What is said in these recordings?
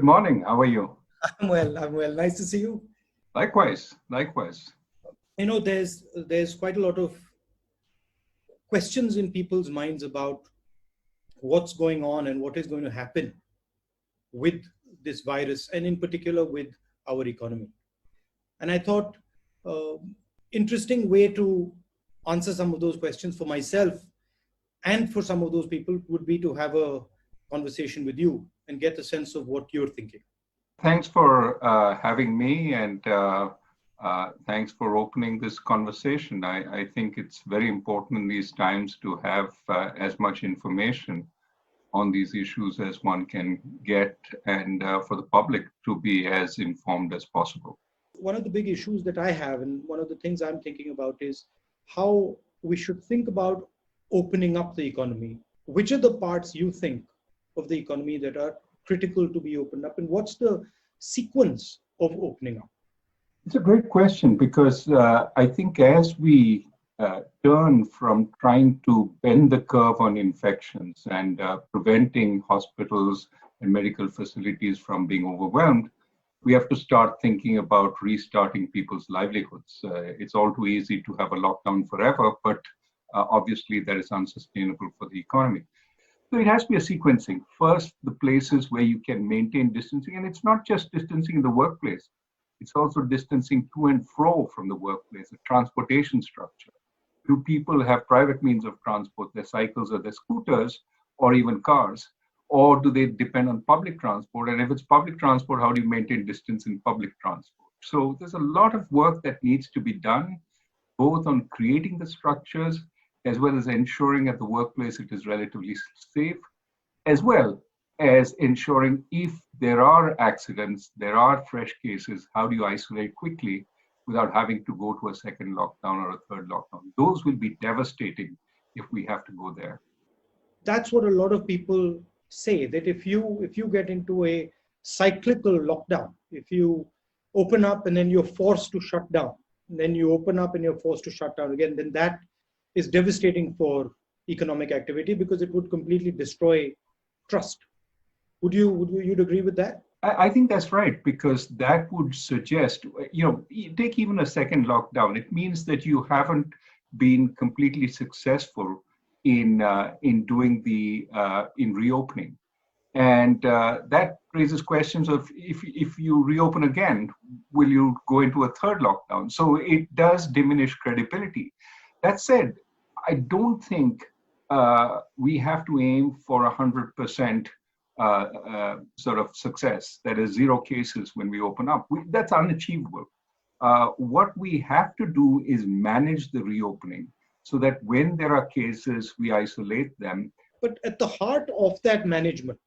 Good morning. How are you? I'm well. I'm well. Nice to see you. Likewise. Likewise. There's quite a lot of questions in people's minds about what's going on and what is going to happen with this virus, and in particular with our economy. And I thought, interesting way to answer some of those questions for myself and for some of those people would be to have a conversation with you and get a sense of what you're thinking. Thanks for having me, and thanks for opening this conversation. I think it's very important in these times to have as much information on these issues as one can get, and for the public to be as informed as possible. One of the big issues that I have, and one of the things I'm thinking about, is how we should think about opening up the economy. Which are the parts you think of the economy that are critical to be opened up, and what's the sequence of opening up? It's a great question, because I think as we turn from trying to bend the curve on infections and preventing hospitals and medical facilities from being overwhelmed, we have to start thinking about restarting people's livelihoods. It's all too easy to have a lockdown forever, but obviously that is unsustainable for the economy. So it has to be a sequencing. First, the places where you can maintain distancing, and it's not just distancing in the workplace, it's also distancing to and fro from the workplace, the transportation structure. Do people have private means of transport, their cycles or their scooters, or even cars? Or do they depend on public transport? And if it's public transport, how do you maintain distance in public transport? So there's a lot of work that needs to be done, both on creating the structures, as well as ensuring at the workplace it is relatively safe, as well as ensuring if there are accidents, there are fresh cases, how do you isolate quickly without having to go to a second lockdown or a third lockdown? Those will be devastating if we have to go there. That's what a lot of people say, that if you get into a cyclical lockdown, if you open up and then you're forced to shut down, then you open up and you're forced to shut down again, then that is devastating for economic activity, because it would completely destroy trust. Would you agree with that? I think that's right, because that would suggest, take even a second lockdown. It means that you haven't been completely successful in doing in reopening, and that raises questions of if you reopen again, will you go into a third lockdown? So it does diminish credibility. That said, I don't think we have to aim for 100% sort of success. That is, 0 cases when we open up. That's unachievable. What we have to do is manage the reopening so that when there are cases, we isolate them. But at the heart of that management,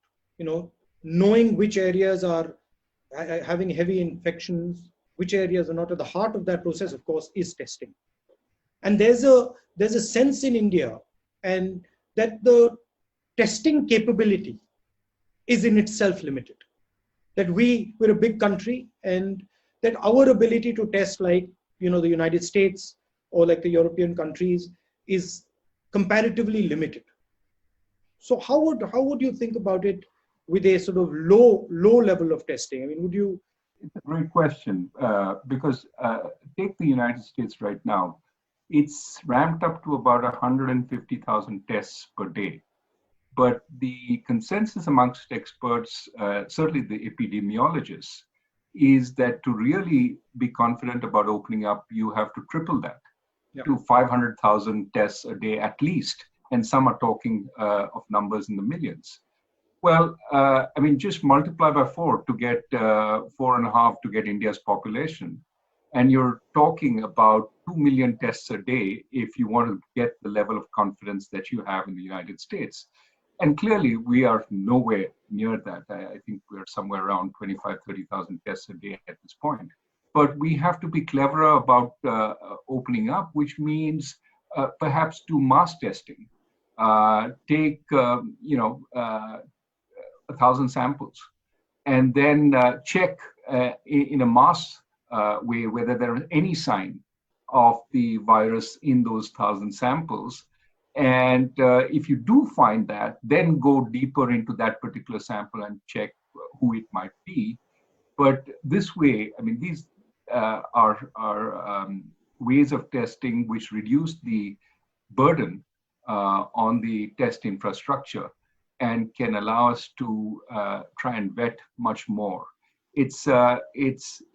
knowing which areas are having heavy infections, which areas are not, at the heart of that process, of course, is testing. And there's a sense in India, and that the testing capability is in itself limited. That we're a big country, and that our ability to test, like the United States or like the European countries, is comparatively limited. So how would you think about it with a sort of low level of testing? I mean, would you? It's a great question, because take the United States right now. It's ramped up to about 150,000 tests per day. But the consensus amongst experts, certainly the epidemiologists, is that to really be confident about opening up, you have to triple that to 500,000 tests a day at least. And some are talking of numbers in the millions. Well, just multiply by 4 to get 4.5 to get India's population. And you're talking about 2 million tests a day if you want to get the level of confidence that you have in the United States. And clearly, we are nowhere near that. I think we're somewhere around 25, 30,000 tests a day at this point. But we have to be cleverer about opening up, which means perhaps do mass testing. Take 1,000 samples, and then check in a mass way whether there is any sign of the virus in those 1,000 samples. And if you do find that, then go deeper into that particular sample and check who it might be. But this way, I mean, these are ways of testing which reduce the burden on the test infrastructure and can allow us to try and vet much more. It's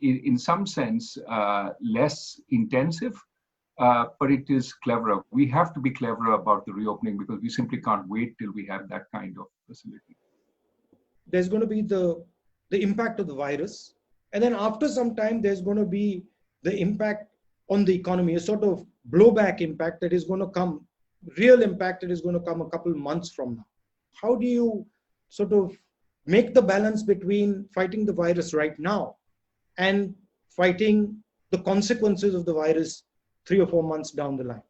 in some sense less intensive, but it is cleverer. We have to be cleverer about the reopening because we simply can't wait till we have that kind of facility. There's going to be the impact of the virus, and then after some time there's going to be the impact on the economy, a sort of blowback impact that is going to come, real impact that is going to come a couple months from now. How do you sort of make the balance between fighting the virus right now and fighting the consequences of the virus 3 or 4 months down the line?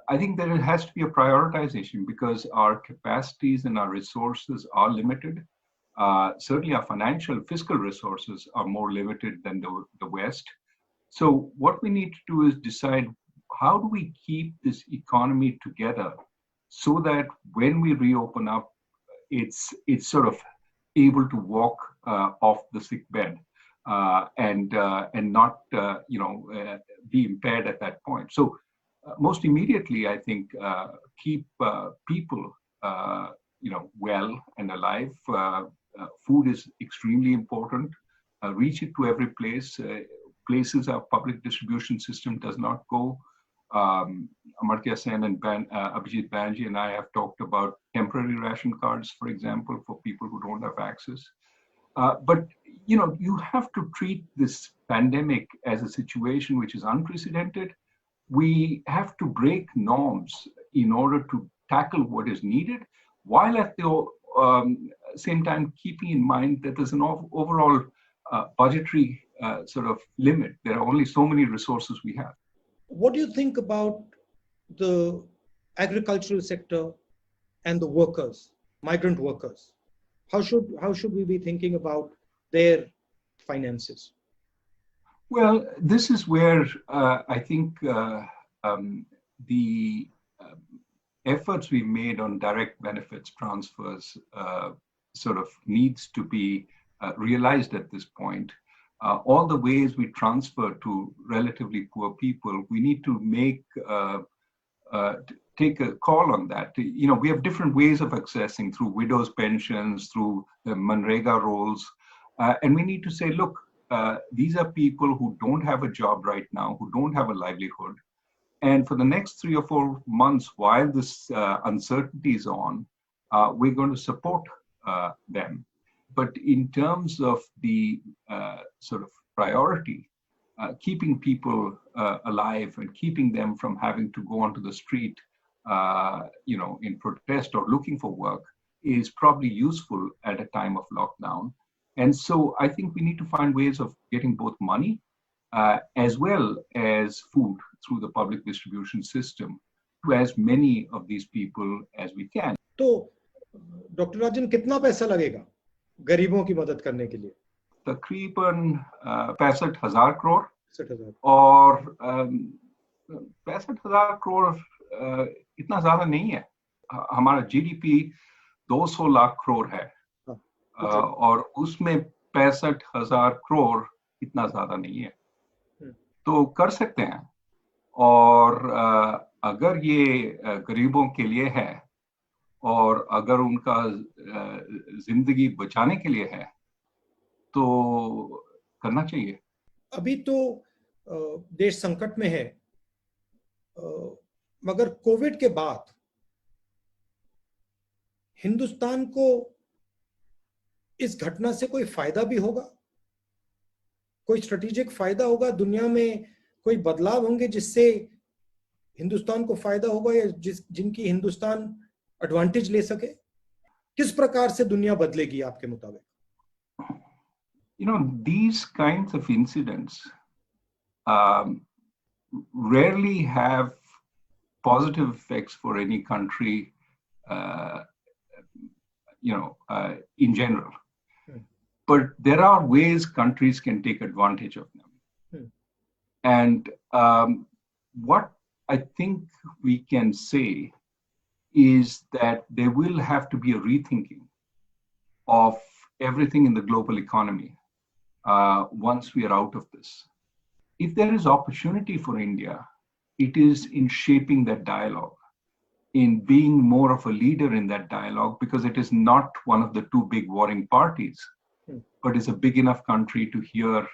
I think there has to be a prioritization because our capacities and our resources are limited. Certainly our financial, fiscal resources are more limited than the West. So what we need to do is decide, how do we keep this economy together so that when we reopen up, it's sort of able to walk off the sick bed and not be impaired at that point. So most immediately, I think keep people well and alive. Food is extremely important. Reach it to every place. Places our public distribution system does not go. Amartya Sen and Abhijit Banerjee and I have talked about temporary ration cards, for example, for people who don't have access. But you have to treat this pandemic as a situation which is unprecedented. We have to break norms in order to tackle what is needed, while at the same time keeping in mind that there's an overall budgetary sort of limit. There are only so many resources we have. What do you think about the agricultural sector and the workers, migrant workers? How should we be thinking about their finances? Well, this is where I think the efforts we made on direct benefits transfers sort of needs to be realized at this point. All the ways we transfer to relatively poor people, we need to take a call on that. We have different ways of accessing through widows' pensions, through the Manrega roles, and we need to say, look, these are people who don't have a job right now, who don't have a livelihood. And for the next 3 or 4 months, while this uncertainty is on, we're going to support them. But in terms of the sort of priority, keeping people alive and keeping them from having to go onto the street, in protest or looking for work is probably useful at a time of lockdown. And so I think we need to find ways of getting both money as well as food through the public distribution system to as many of these people as we can. तो doctor राजन, कितना पैसा लगेगा गरीबों की मदद करने के लिए? तकरीबन 65,000 करोड़ 60,000 और 65,000 करोड़ इतना ज्यादा नहीं है. हमारा जीडीपी 200 लाख करोड़ है और उसमें 65,000 करोड़ इतना ज्यादा नहीं है, तो कर सकते हैं. और अगर ये गरीबों के लिए है और अगर उनका जिंदगी बचाने के लिए है तो करना चाहिए. अभी तो देश संकट में है, मगर कोविड के बाद हिंदुस्तान को इस घटना से कोई फायदा भी होगा, कोई स्ट्रेटेजिक फायदा होगा, दुनिया में कोई बदलाव होंगे जिससे हिंदुस्तान को फायदा होगा या जिनकी हिंदुस्तान एडवांटेज ले सके? किस प्रकार से दुनिया बदलेगी आपके मुताबिक? These kinds of incidents rarely have positive effects for any country, in general. But there are ways countries can take advantage of them. And what I think we can say is that there will have to be a rethinking of everything in the global economy once we are out of this. If there is opportunity for India, it is in shaping that dialogue, in being more of a leader in that dialogue, because it is not one of the two big warring parties, but is a big enough country to hear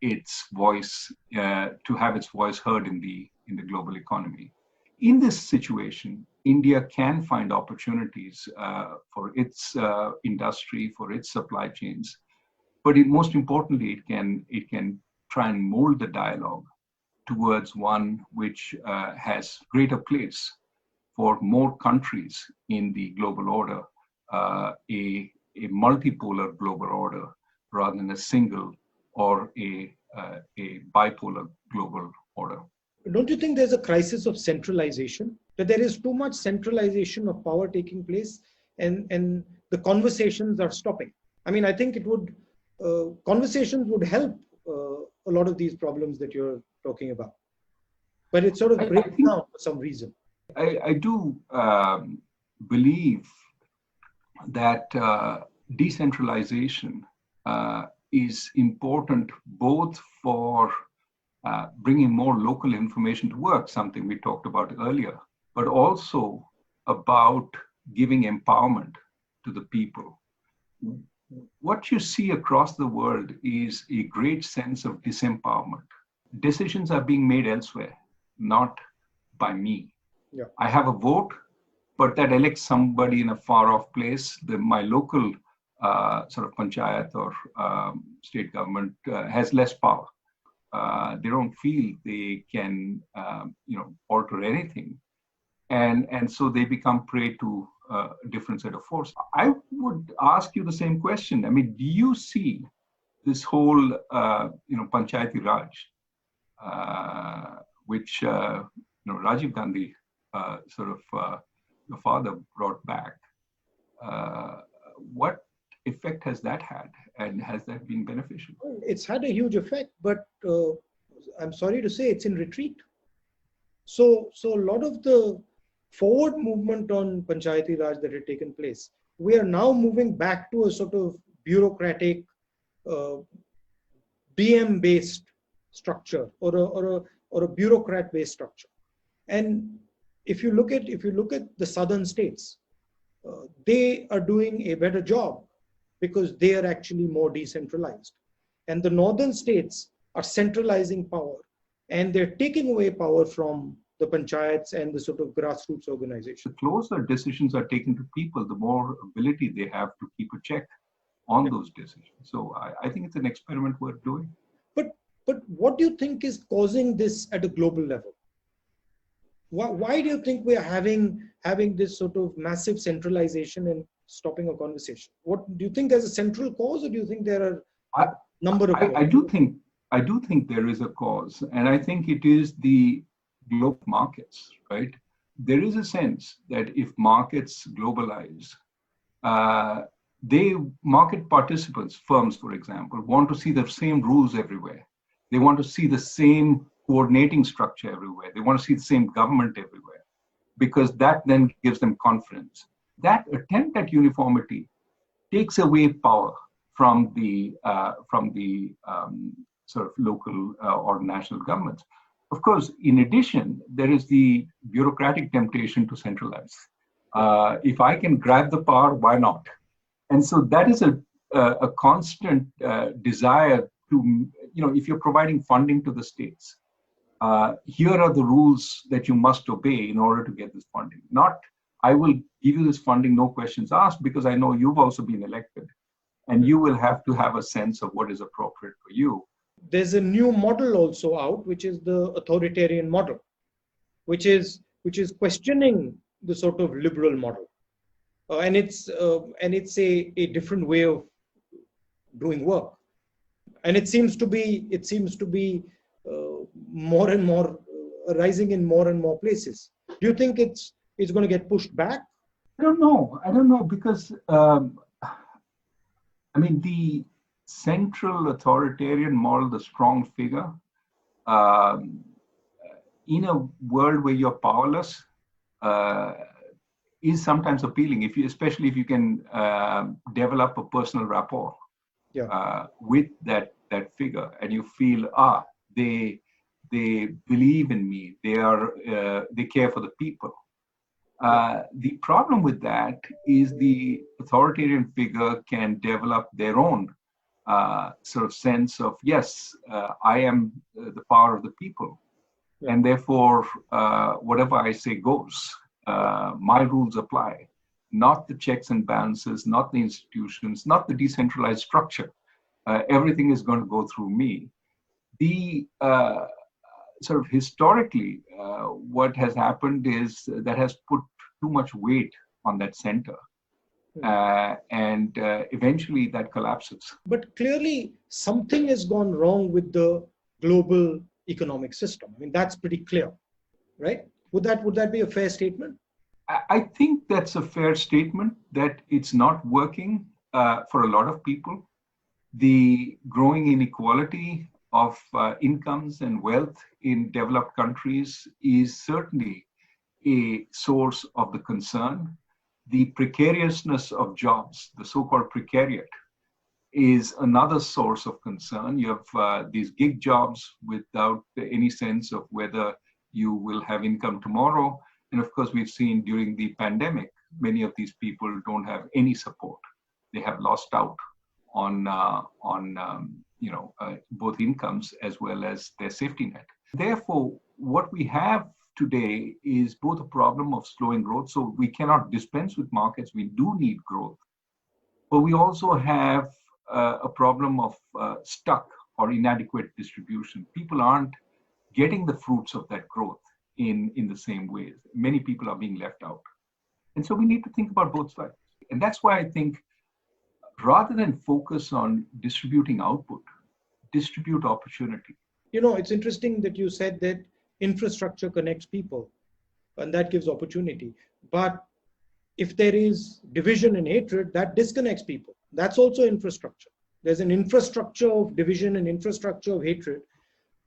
its voice, to have its voice heard in the global economy. In this situation, India can find opportunities for its industry, for its supply chains, but most importantly, it can try and mold the dialogue towards one which has greater place for more countries in the global order, a multipolar global order rather than a single or a bipolar global order. Don't you think there's a crisis of centralization? That there is too much centralization of power taking place, and the conversations are stopping. I mean, I think it would conversations would help a lot of these problems that you're talking about, but it sort of breaks down for some reason. I do believe that decentralization is important both for bringing more local information to work, something we talked about earlier, but also about giving empowerment to the people. What you see across the world is a great sense of disempowerment. Decisions are being made elsewhere, not by me. Yeah. I have a vote, but that elects somebody in a far off place. My local sort of panchayat or state government has less power. They don't feel they can, alter anything, and so they become prey to a different set of force. I would ask you the same question. I mean, do you see this whole, Panchayati Raj, which Rajiv Gandhi, your father brought back? What effect has that had, and has that been beneficial? It's had a huge effect, but I'm sorry to say it's in retreat. So a lot of the forward movement on Panchayati Raj that had taken place, we are now moving back to a sort of bureaucratic, BM-based structure or a bureaucrat-based structure. And if you look at the southern states, they are doing a better job because they are actually more decentralized. And the northern states are centralizing power, and they're taking away power from the panchayats and the sort of grassroots organization. The closer decisions are taken to people, the more ability they have to keep a check on those decisions. So I think it's an experiment worth doing. But what do you think is causing this at a global level? Why do you think we are having this sort of massive centralization and stopping a conversation? What do you think there's a central cause, or do you think there are a number of causes? I do think there is a cause, and I think it is the global markets, right? There is a sense that if markets globalize, market participants, firms, for example, want to see the same rules everywhere. They want to see the same coordinating structure everywhere. They want to see the same government everywhere, because that then gives them confidence. That attempt at uniformity takes away power from the sort of local or national governments. Of course, in addition, there is the bureaucratic temptation to centralize. If I can grab the power, why not? And so that is a constant desire to, if you're providing funding to the states, here are the rules that you must obey in order to get this funding. Not, I will give you this funding, no questions asked, because I know you've also been elected, and you will have to have a sense of what is appropriate for you. There's a new model also out, which is the authoritarian model, which is questioning the sort of liberal model, and it's a different way of doing work, and it seems to be more and more rising in more and more places. Do you think it's going to get pushed back? I don't know, because the central authoritarian model, the strong figure, in a world where you're powerless, is sometimes appealing, especially if you can develop a personal rapport with that figure, and you feel they believe in me, they care for the people. The problem with that is the authoritarian figure can develop their own sort of sense of, yes, I am the power of the people, and therefore whatever I say goes. My rules apply, not the checks and balances, not the institutions, not the decentralized structure. Everything is going to go through me. The sort of historically, what has happened is that has put too much weight on that center. And eventually that collapses. But clearly something has gone wrong with the global economic system. I mean, that's pretty clear, right? Would that be a fair statement? I think that's a fair statement, that it's not working for a lot of people. The growing inequality of incomes and wealth in developed countries is certainly a source of the concern. The precariousness of jobs, the so-called precariat, is another source of concern. You have these gig jobs without any sense of whether you will have income tomorrow. And of course, we've seen during the pandemic, many of these people don't have any support. They have lost out on both incomes as well as their safety net. Therefore, what we have today is both a problem of slowing growth. So we cannot dispense with markets. We do need growth. But we also have a problem of stuck or inadequate distribution. People aren't getting the fruits of that growth in the same ways. Many people are being left out. And so we need to think about both sides. And that's why I think rather than focus on distributing output, distribute opportunity. You know, it's interesting that you said that infrastructure connects people and that gives opportunity. But if there is division and hatred, that disconnects people. That's also infrastructure. There's an infrastructure of division and infrastructure of hatred.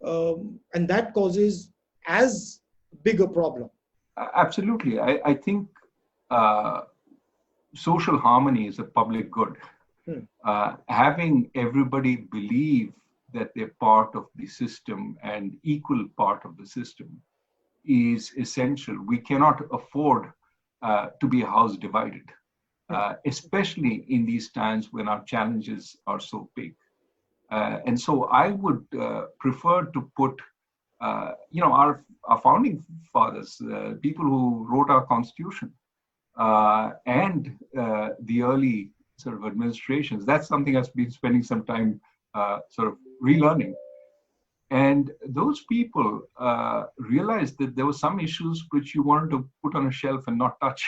And that causes as big a problem. Absolutely. I think social harmony is a public good. Having everybody believe that they're part of the system and equal part of the system is essential. We cannot afford to be a house divided, especially in these times when our challenges are so big. And so I would prefer to put, our founding fathers, people who wrote our constitution, and the early sort of administrations. That's something I've been spending some time sort of relearning. And those people realized that there were some issues which you wanted to put on a shelf and not touch.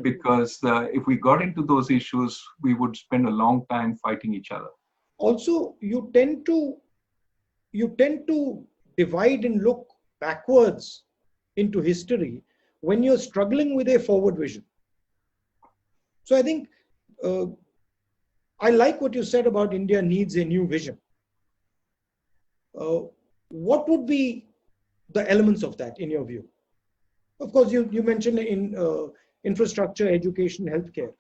Because if we got into those issues, we would spend a long time fighting each other. Also, you tend to divide and look backwards into history when you're struggling with a forward vision. So I think I like what you said about India needs a new vision. What would be the elements of that in your view? Of course, you mentioned in infrastructure, education, healthcare,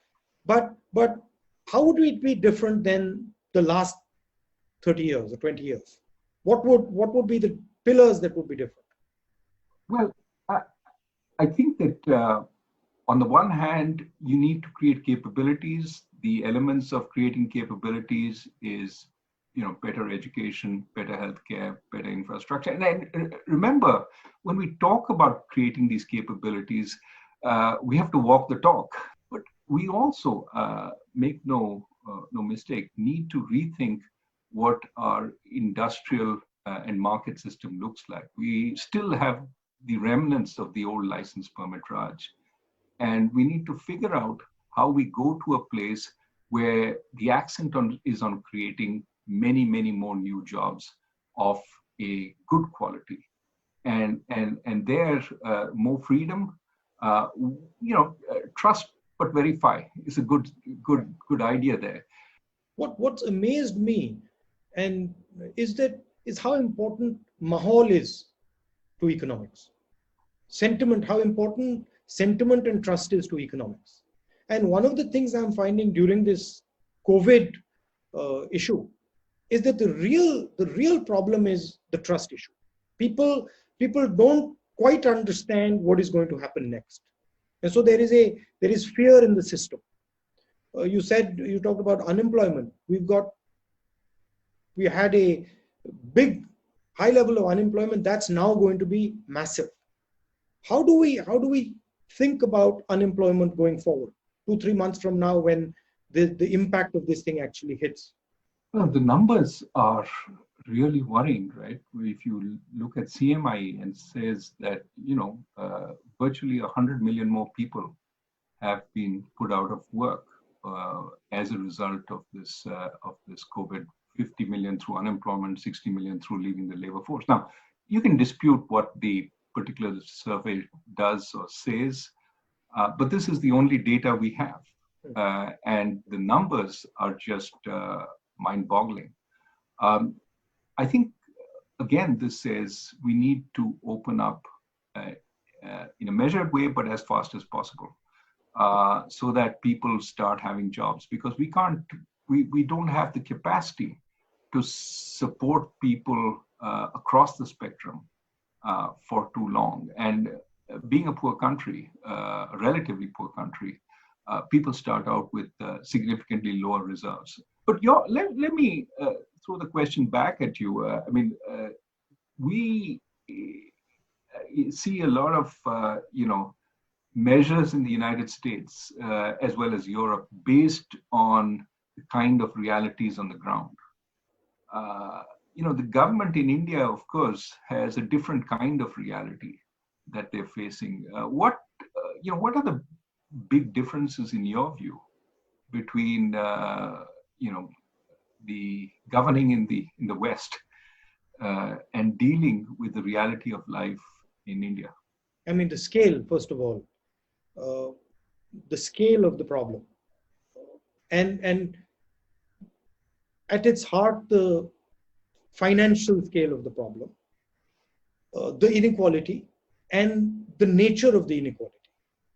but how would it be different than the last 30 years or 20 years? What would be the pillars that would be different? Well, I think that on the one hand, you need to create capabilities. The elements of creating capabilities is, better education, better healthcare, better infrastructure. And remember, when we talk about creating these capabilities, we have to walk the talk. But we also, make no mistake, need to rethink what our industrial and market system looks like. We still have the remnants of the old license permit Raj. And we need to figure out how we go to a place where the accent is on creating many, many more new jobs of a good quality. And there, more freedom, trust but verify is a good idea there. What's amazed me and is how important mahal is to economics. Sentiment, how important sentiment and trust is to economics. And one of the things I'm finding during this COVID issue is that the real problem is the trust issue. People don't quite understand what is going to happen next, and so there is fear in the system. You talked about unemployment. We had a big high level of unemployment that's now going to be massive. How do we think about unemployment going forward 2-3 months from now, when the impact of this thing actually hits? Well, the numbers are really worrying, right? If you look at CMI and says that, virtually 100 million more people have been put out of work as a result of this COVID. 50 million through unemployment, 60 million through leaving the labor force. Now, you can dispute what the particular survey does or says, but this is the only data we have. And the numbers are just mind-boggling. I think, again, this says we need to open up in a measured way, but as fast as possible, so that people start having jobs, because we don't have the capacity to support people across the spectrum for too long. And being a poor country, a relatively poor country, people start out with significantly lower reserves. But let me throw the question back at you. We see a lot of measures in the United States as well as Europe based on the kind of realities on the ground. The government in India, of course, has a different kind of reality that they're facing. What are the big differences in your view between the governing in the West and dealing with the reality of life in India? I mean, the scale, first of all, the scale of the problem, and at its heart, the financial scale of the problem, the inequality, and the nature of the inequality.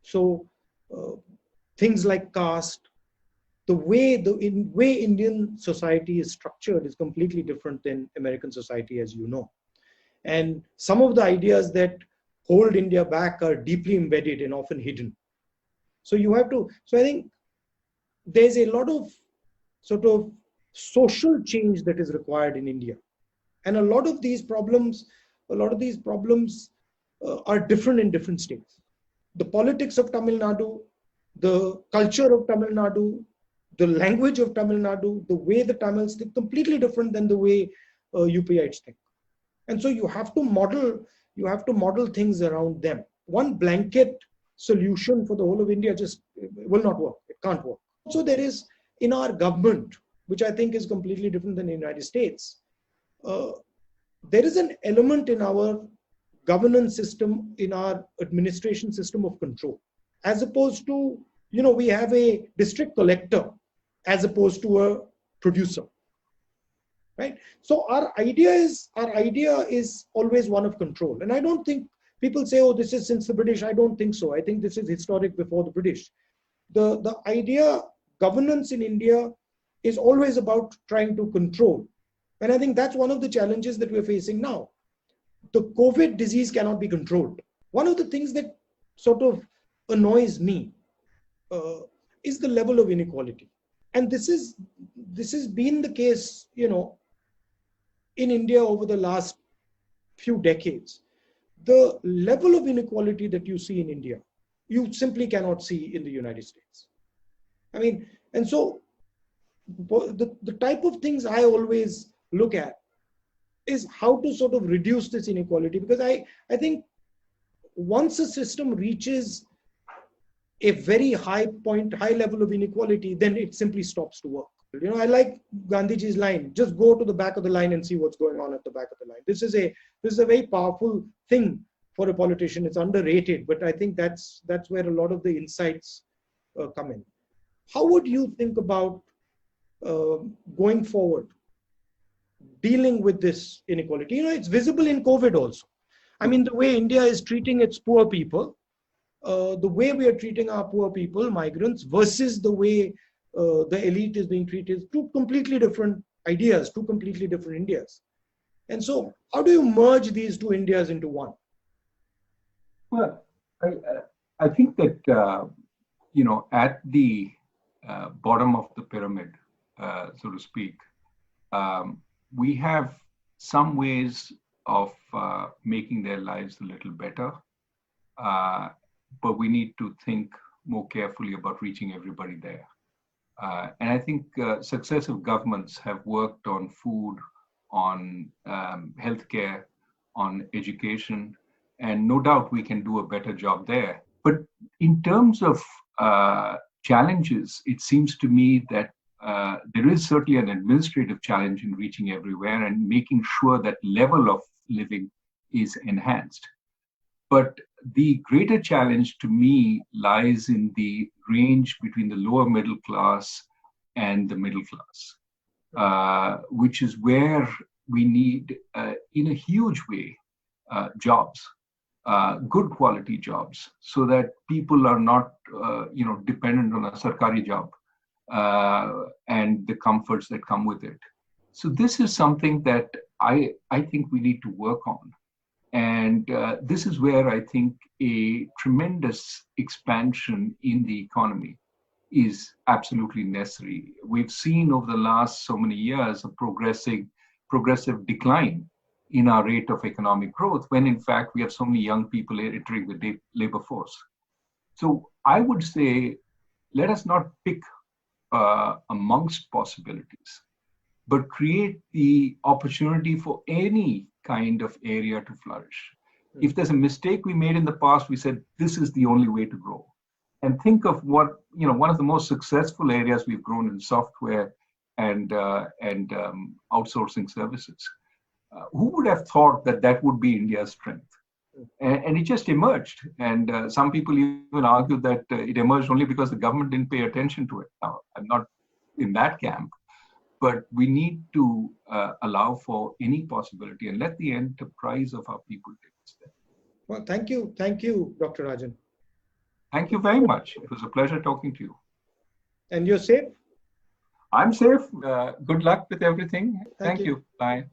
So things like caste, the way Indian society is structured is completely different than American society, as you know. And some of the ideas that hold India back are deeply embedded and often hidden. So I think there's a lot of sort of social change that is required in India. And a lot of these problems are different in different states. The politics of Tamil Nadu, the culture of Tamil Nadu, the language of Tamil Nadu, the way the Tamils think, completely different than the way UPites think. And so you have to model things around them. One blanket solution for the whole of India just will not work. It can't work. So there is, in our government, which I think is completely different than the United States, there is an element in our governance system, in our administration system of control, as opposed to, we have a district collector as opposed to a producer, right? So our idea is always one of control. And I don't think people say, oh, this is since the British. I don't think so. I think this is historic before the British. The idea, governance in India is always about trying to control. And I think that's one of the challenges that we're facing now. The COVID disease cannot be controlled. One of the things that sort of annoys me is the level of inequality. And this has been the case, in India over the last few decades. The level of inequality that you see in India, you simply cannot see in the United States. I mean, and so the type of things I always look at is how to sort of reduce this inequality, because I think once a system reaches a very high level of inequality, then it simply stops to work. I like Gandhiji's line, just go to the back of the line and see what's going on at the back of the line. This is a very powerful thing for a politician. It's underrated, but I think that's where a lot of the insights come in. How would you think about going forward, dealing with this inequality? It's visible in COVID also. I mean, the way India is treating its poor people the way we are treating our poor people, migrants, versus the way the elite is being treated, two completely different ideas, two completely different Indias. And so, how do you merge these two Indias into one? Well, I think that, at the bottom of the pyramid, so to speak, we have some ways of making their lives a little better, but we need to think more carefully about reaching everybody there. And I think successive governments have worked on food, on healthcare, on education, and no doubt we can do a better job there. But in terms of challenges, it seems to me that there is certainly an administrative challenge in reaching everywhere and making sure that level of living is enhanced. But the greater challenge to me lies in the range between the lower middle class and the middle class, which is where we need, in a huge way, jobs, good quality jobs, so that people are not, dependent on a sarkari job and the comforts that come with it. So this is something that I think we need to work on. And this is where I think a tremendous expansion in the economy is absolutely necessary. We've seen over the last so many years a progressive decline in our rate of economic growth, when in fact we have so many young people entering the labor force. So I would say, let us not pick amongst possibilities, but create the opportunity for any kind of area to flourish. If there's a mistake we made in the past, we said, this is the only way to grow. And think of what, one of the most successful areas we've grown in software and outsourcing services. Who would have thought that that would be India's strength? And it just emerged. And some people even argue that it emerged only because the government didn't pay attention to it. Now, I'm not in that camp, but we need to allow for any possibility and let the enterprise of our people take a step. Well, thank you. Thank you, Dr. Rajan. Thank you very much. It was a pleasure talking to you. And you're safe? I'm safe. Good luck with everything. Thank you. Bye.